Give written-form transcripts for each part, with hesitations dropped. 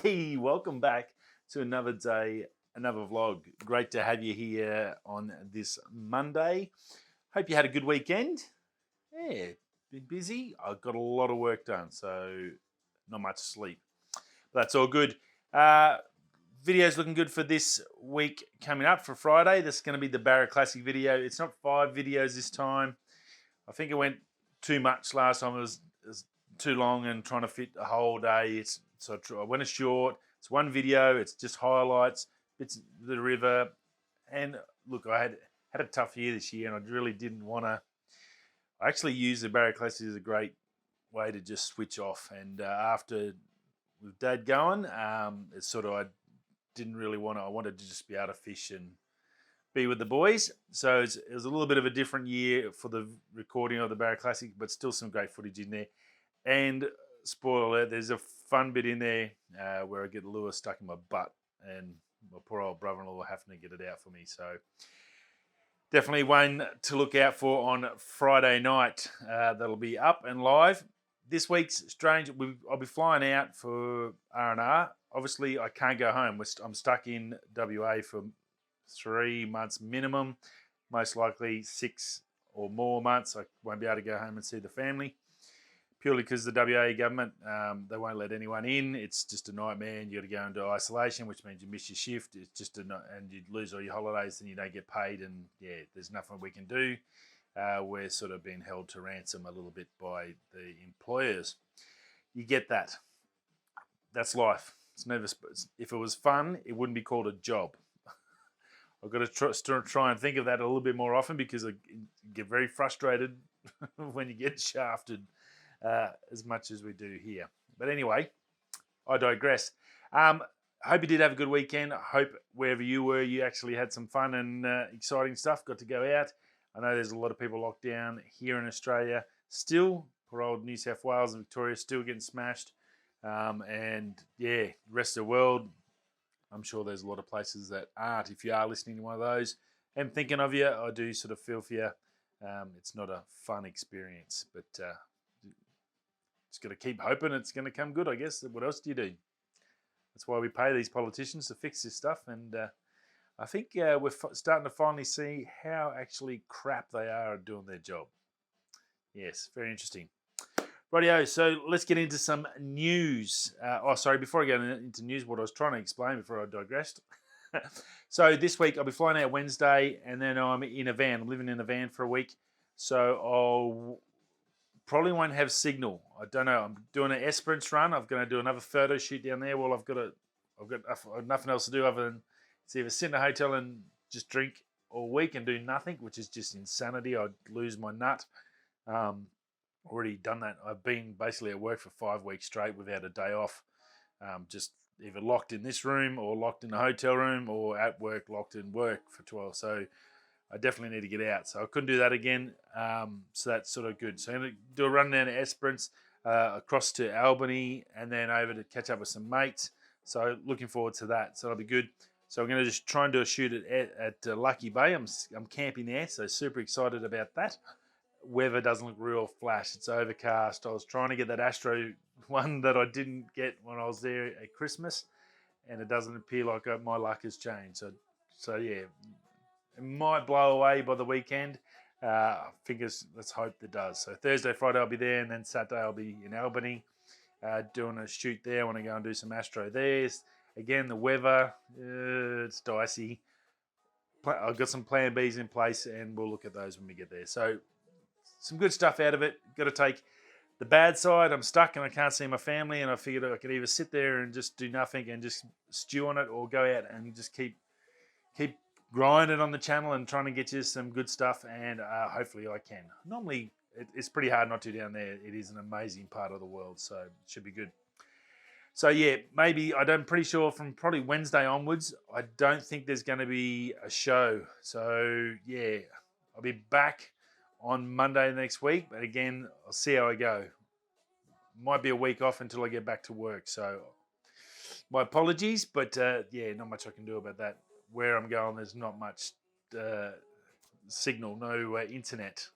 Hey, welcome back to another day, another vlog. Great to have you here on this Monday. Hope you had a good weekend. Yeah, been busy. I've got a lot of work done, so not much sleep. That's all good. Video's looking good for this week coming up for Friday. This is going to be the Barra Classic video. It's not 5 videos this time. I think it went too much last time. It was too long and trying to fit a whole day. So I went a short. It's one video. It's just highlights, bits of the river. And look, I had a tough year this year, and I really didn't want to. I actually use the Barra Classic as a great way to just switch off. And after with Dad going, it's sort of I didn't really want to. I wanted to just be able to fish and be with the boys. So it was a little bit of a different year for the recording of the Barra Classic, but still some great footage in there. And spoiler alert, there's a fun bit in there where I get the lure stuck in my butt, and my poor old brother-in-law having to get it out for me. So definitely one to look out for on Friday night. That'll be up and live. This week's strange. I'll be flying out for R&R. Obviously, I can't go home. I'm stuck in WA for 3 months minimum, most likely 6 or more months. I won't be able to go home and see the family, purely because the WA government, they won't let anyone in. It's just a nightmare, and you got to go into isolation, which means you miss your shift. It's just and you lose all your holidays, and you don't get paid, and yeah, there's nothing we can do. We're sort of being held to ransom a little bit by the employers. You get that. That's life. It's never. If it was fun, it wouldn't be called a job. I've got to try and think of that a little bit more often, because I get very frustrated when you get shafted as much as we do here. But anyway, I digress. Hope you did have a good weekend. I hope wherever you were, you actually had some fun and exciting stuff, got to go out. I know there's a lot of people locked down here in Australia. Still, poor old New South Wales and Victoria still getting smashed. And yeah, the rest of the world, I'm sure there's a lot of places that aren't. If you are listening to one of those and thinking of you, I do sort of feel for you. It's not a fun experience, but just got to keep hoping it's going to come good, I guess. What else do you do? That's why we pay these politicians to fix this stuff. And I think we're starting to finally see how actually crap they are at doing their job. Yes, very interesting. Rightio, so let's get into some news. Before I get into news, what I was trying to explain before I digressed. So this week I'll be flying out Wednesday, and then I'm in a van. I'm living in a van for a week, so I'll probably won't have signal. I don't know. I'm doing an Esperance run. I'm going to do another photo shoot down there. Well, I've got nothing else to do other than either sit in a hotel and just drink all week and do nothing, which is just insanity. I'd lose my nut. Already done that. I've been basically at work for 5 weeks straight without a day off. Just either locked in this room or locked in the hotel room, or at work locked in work for 12. So I definitely need to get out. So I couldn't do that again. So that's sort of good. So I'm going to do a run down to Esperance, across to Albany, and then over to catch up with some mates. So looking forward to that. So that'll be good. So I'm going to just try and do a shoot at Lucky Bay. I'm camping there, so super excited about that. Weather doesn't look real flash. It's overcast. I was trying to get that Astro one that I didn't get when I was there at Christmas, and it doesn't appear like my luck has changed. So yeah, it might blow away by the weekend. Let's hope it does. So Thursday, Friday I'll be there, and then Saturday I'll be in Albany doing a shoot there. I want to go and do some Astro there. Again, the weather, it's dicey. I've got some plan Bs in place, and we'll look at those when we get there. So some good stuff out of it. Got to take the bad side. I'm stuck and I can't see my family, and I figured I could either sit there and just do nothing and just stew on it, or go out and just keep grinding on the channel and trying to get you some good stuff, and hopefully I can. Normally, it's pretty hard not to down there. It is an amazing part of the world, so it should be good. So yeah, maybe, I'm pretty sure from probably Wednesday onwards, I don't think there's going to be a show. So yeah, I'll be back on Monday next week, but again, I'll see how I go. Might be a week off until I get back to work, so my apologies, but yeah, not much I can do about that. Where I'm going, there's not much signal, no internet.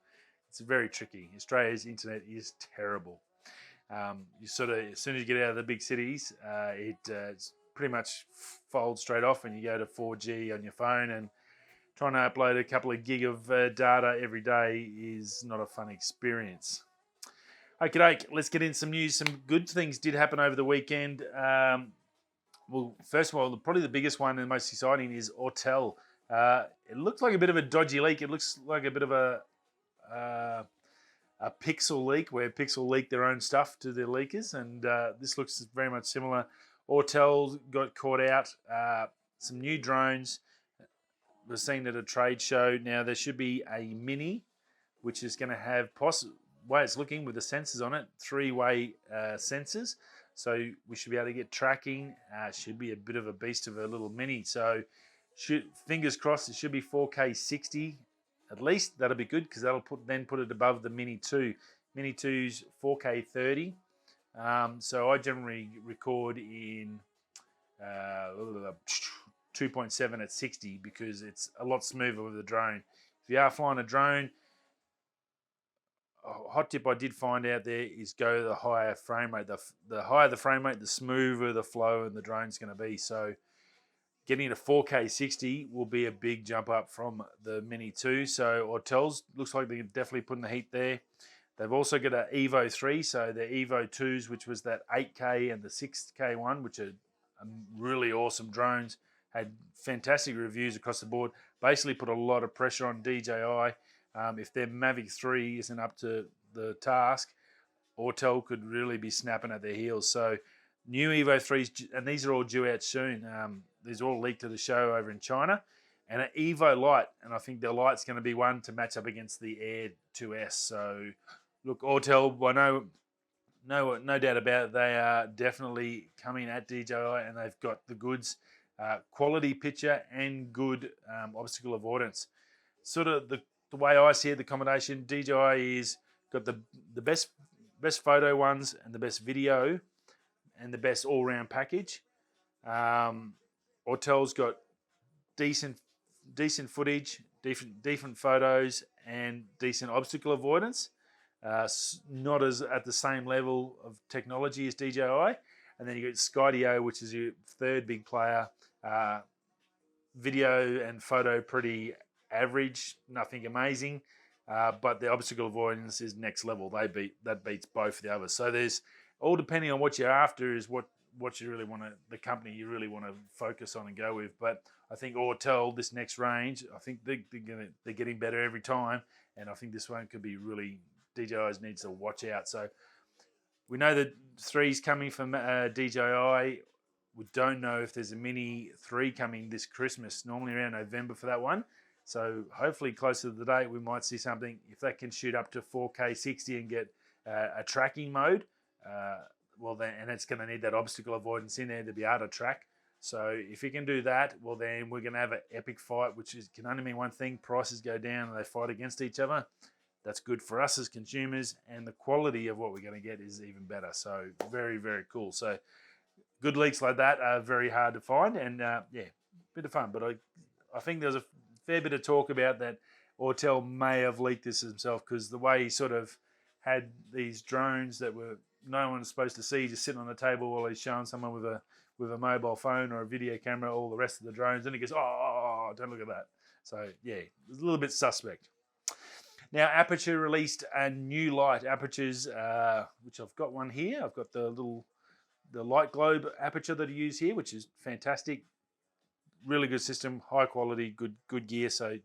It's very tricky. Australia's internet is terrible. You sort of, as soon as you get out of the big cities, it pretty much folds straight off, and you go to 4G on your phone, and trying to upload a couple of gig of data every day is not a fun experience. Okay, let's get in some news. Some good things did happen over the weekend. Well, first of all, probably the biggest one and most exciting is Autel. It looks like a bit of a dodgy leak. It looks like a bit of a Pixel leak, where Pixel leaked their own stuff to their leakers, and this looks very much similar. Autel got caught out. Some new drones were seen at a trade show. Now there should be a Mini, which is going to have way it's looking with the sensors on it, 3-way sensors. So we should be able to get tracking. Should be a bit of a beast of a little Mini. So fingers crossed, it should be 4K 60 at least. That'll be good, because that'll then put it above the Mini 2. Mini 2's 4K 30. So I generally record in 2.7 at 60 because it's a lot smoother with the drone. If you are flying a drone, a hot tip I did find out there is go the higher frame rate. The higher the frame rate, the smoother the flow and the drone's going to be. So getting to 4K 60 will be a big jump up from the Mini 2. So Autel's looks like they're definitely putting the heat there. They've also got an EVO III, so the EVO IIs, which was that 8K and the 6K one, which are really awesome drones, had fantastic reviews across the board. Basically put a lot of pressure on DJI. If their Mavic 3 isn't up to the task, Autel could really be snapping at their heels. So new EVO 3s, and these are all due out soon. These are all leaked to the show over in China. And an EVO Lite, and I think the Lite's going to be one to match up against the Air 2S. So look, Autel, no doubt about it, they are definitely coming at DJI, and they've got the goods. Quality picture and good obstacle avoidance. Sort of the way I see it, the combination, DJI is got the best photo ones and the best video and the best all-round package. Autel's got decent footage, decent photos, and decent obstacle avoidance. Not as at the same level of technology as DJI. And then you got Skydio, which is your third big player. Video and photo pretty average, nothing amazing, but the obstacle avoidance is next level. That beats both of the others. So there's all depending on what you're after is what you really want to, the company you really want to focus on and go with. But I think Autel, this next range, I think they're getting better every time, and I think this one could be really, DJI needs to watch out. So we know that 3's coming from DJI. We don't know if there's a Mini 3 coming this Christmas, normally around November for that one. So hopefully closer to the date, we might see something. If that can shoot up to 4K 60 and get a tracking mode, well then, and it's going to need that obstacle avoidance in there to be able to track. So if you can do that, well then we're going to have an epic fight, which can only mean one thing: prices go down and they fight against each other. That's good for us as consumers, and the quality of what we're going to get is even better. So very, very cool. So good leaks like that are very hard to find, and yeah, bit of fun. But I think there's a fair bit of talk about that Autel may have leaked this himself, because the way he sort of had these drones that were no one's supposed to see just sitting on the table while he's showing someone with a mobile phone or a video camera all the rest of the drones, and he goes, oh, don't look at that. So yeah, it's a little bit suspect. Now, Aputure released a new light. Aputures, which I've got one here. I've got the light globe aperture that I use here, which is fantastic. Really good system, high quality, good gear, so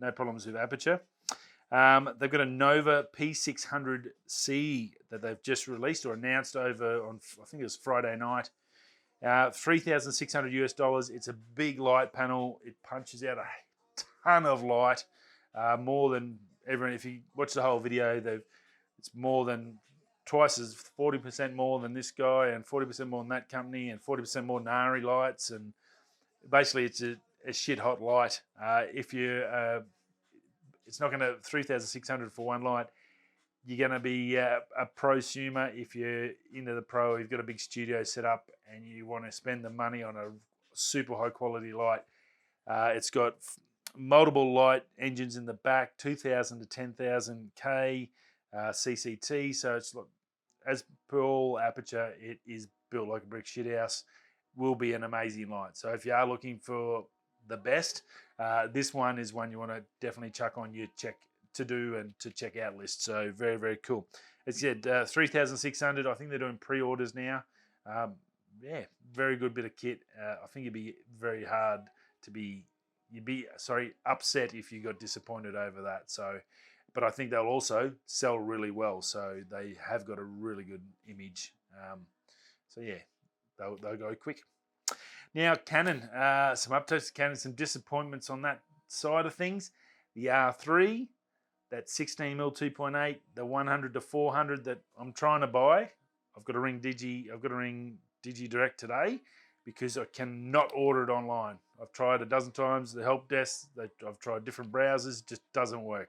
no problems with Aputure. They've got a Nova P600C that they've just released or announced over on, I think it was Friday night. $3,600 US. It's a big light panel. It punches out a ton of light, more than everyone. If you watch the whole video, it's more than twice as 40% more than this guy, and 40% more than that company, and 40% more Nari lights, and basically it's a shit hot light. If you it's not going to 3,600 for one light. You're going to be a prosumer if you're into the pro. You've got a big studio set up and you want to spend the money on a super high quality light. It's got multiple light engines in the back, 2,000 to 10,000 K CCT. So it's as pearl aperture, it is built like a brick shithouse. Will be an amazing light. So if you are looking for the best, this one is one you want to definitely chuck on your check to do and to check out list. So very, very cool. It's at 3,600. I think they're doing pre-orders now. Yeah, very good bit of kit. I think it'd be very hard to be, upset if you got disappointed over that. So, but I think they'll also sell really well. So they have got a really good image. So yeah, they'll go quick. Now Canon, some updates to Canon, some disappointments on that side of things. The R3, that 16mm 2.8, the 100 to 400 that I'm trying to buy. I've got to ring Digi Direct today because I cannot order it online. I've tried a dozen times, the help desk, I've tried different browsers, it just doesn't work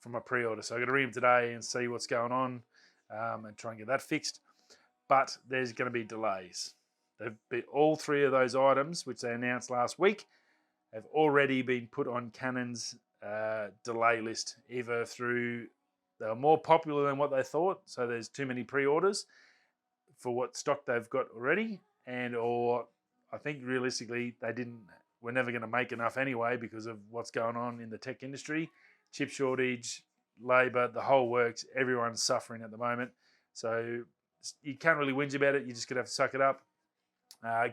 from a pre-order. So I've got to ring them today and see what's going on and try and get that fixed. But there's going to be delays. All three of those items, which they announced last week, have already been put on Canon's delay list, either through they were more popular than what they thought, so there's too many pre-orders for what stock they've got already, or I think realistically we're never going to make enough anyway because of what's going on in the tech industry, chip shortage, labor, the whole works. Everyone's suffering at the moment, so you can't really whinge about it. You're just going to have to suck it up,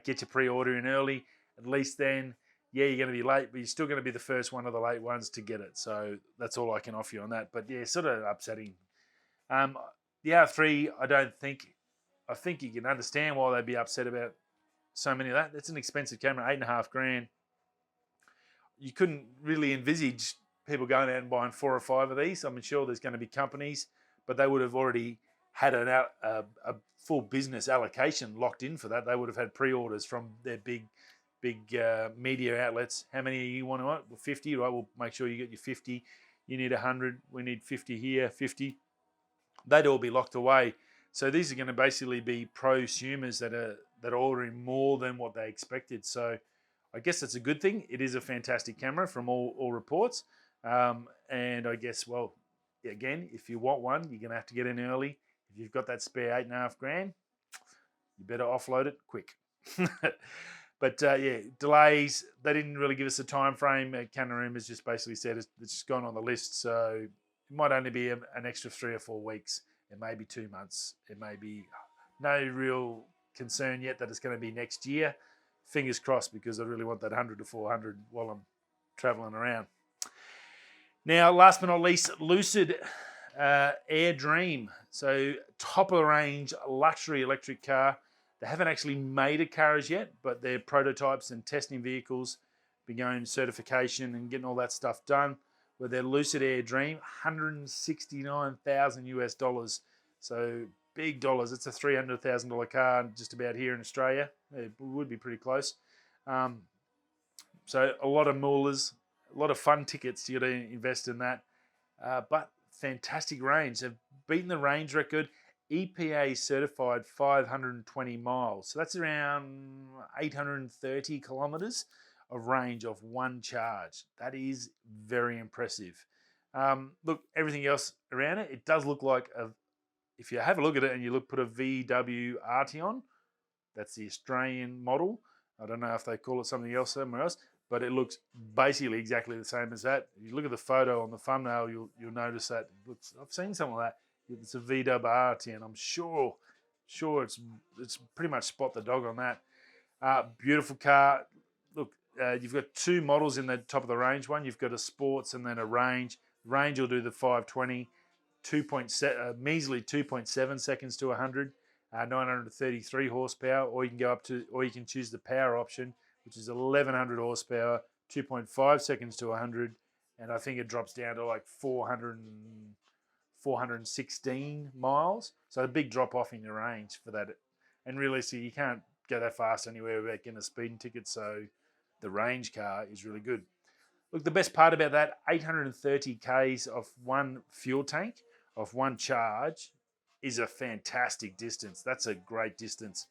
get your pre-order in early. At least then, yeah, you're going to be late, but you're still going to be the first one of the late ones to get it. So that's all I can offer you on that. But yeah, sort of upsetting. The R3, I think you can understand why they'd be upset about so many of that. It's an expensive camera, $8,500. You couldn't really envisage people going out and buying 4 or 5 of these. I'm sure there's going to be companies, but they would have already had a full business allocation locked in for that. They would have had pre-orders from their big media outlets. How many you want to want? Well, 50, right? We'll make sure you get your 50. You need 100. We need 50 here, 50. They'd all be locked away. So these are going to basically be prosumers that are ordering more than what they expected. So I guess that's a good thing. It is a fantastic camera from all reports. And I guess, well, again, if you want one, you're going to have to get in early. If you've got that spare $8,500, you better offload it quick. But yeah, delays. They didn't really give us a time frame. Canon has just basically said it's just gone on the list. So it might only be an extra 3 or 4 weeks. It may be 2 months. It may be no real concern yet that it's going to be next year. Fingers crossed, because I really want that 100 to 400 while I'm traveling around. Now, last but not least, Lucid Airdream. So top of the range luxury electric car. They haven't actually made a car as yet, but they're prototypes and testing vehicles, been going certification and getting all that stuff done. With their Lucid Airdream, $169,000 US. So big dollars. It's a $300,000 car just about here in Australia. It would be pretty close. So a lot of moolahs, a lot of fun tickets. You got to invest in that. But fantastic range. They've beaten the range record. EPA certified 520 miles. So that's around 830 kilometers of range of one charge. That is very impressive. Look, everything else around it, it does look like if you have a look at it and you put a VW Arteon, that's the Australian model. I don't know if they call it something else somewhere else, but it looks basically exactly the same as that. If you look at the photo on the thumbnail, you'll notice that. I've seen something like that. It's a VW Arteon. I'm sure it's pretty much spot the dog on that. Beautiful car. Look, you've got 2 models in the top of the range one. You've got a sports and then a range. Range will do the 520, measly 2.7 seconds to 100, 933 horsepower, or you can choose the power option, which is 1100 horsepower, 2.5 seconds to 100, and I think it drops down to like 416 miles. So a big drop off in your range for that. And realistically, you can't go that fast anywhere without getting a speeding ticket. So the range car is really good. Look, the best part about that, 830 Ks of one fuel tank, of one charge, is a fantastic distance. That's a great distance.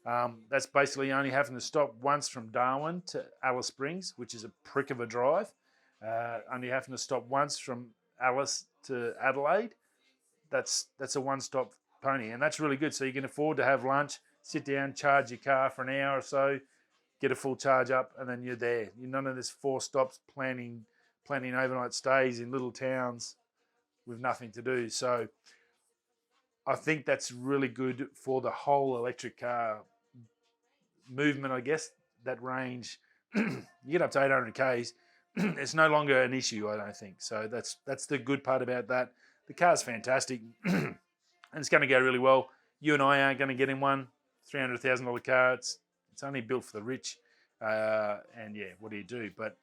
That's basically only having to stop once from Darwin to Alice Springs, which is a prick of a drive. Only having to stop once from Alice to Adelaide. That's a one-stop pony, and that's really good. So you can afford to have lunch, sit down, charge your car for an hour or so, get a full charge up, and then you're there. You're none of this 4 stops planning overnight stays in little towns with nothing to do. So I think that's really good for the whole electric car movement, I guess. That range, you get up to 800 Ks, it's no longer an issue, I don't think. So that's the good part about that. The car's fantastic, and it's going to go really well. You and I aren't going to get in one $300,000 car. It's only built for the rich, and yeah, what do you do? But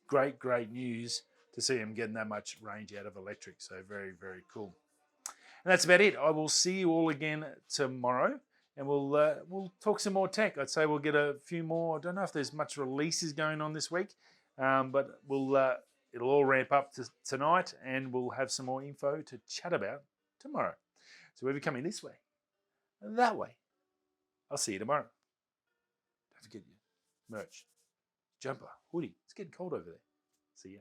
great news to see them getting that much range out of electric. So very cool. And that's about it. I will see you all again tomorrow, and we'll talk some more tech. I'd say we'll get a few more. I don't know if there's much releases going on this week, but it'll all ramp up to tonight, and we'll have some more info to chat about tomorrow. So whether you're coming this way, that way, I'll see you tomorrow. Don't forget your merch, jumper, hoodie. It's getting cold over there. See ya.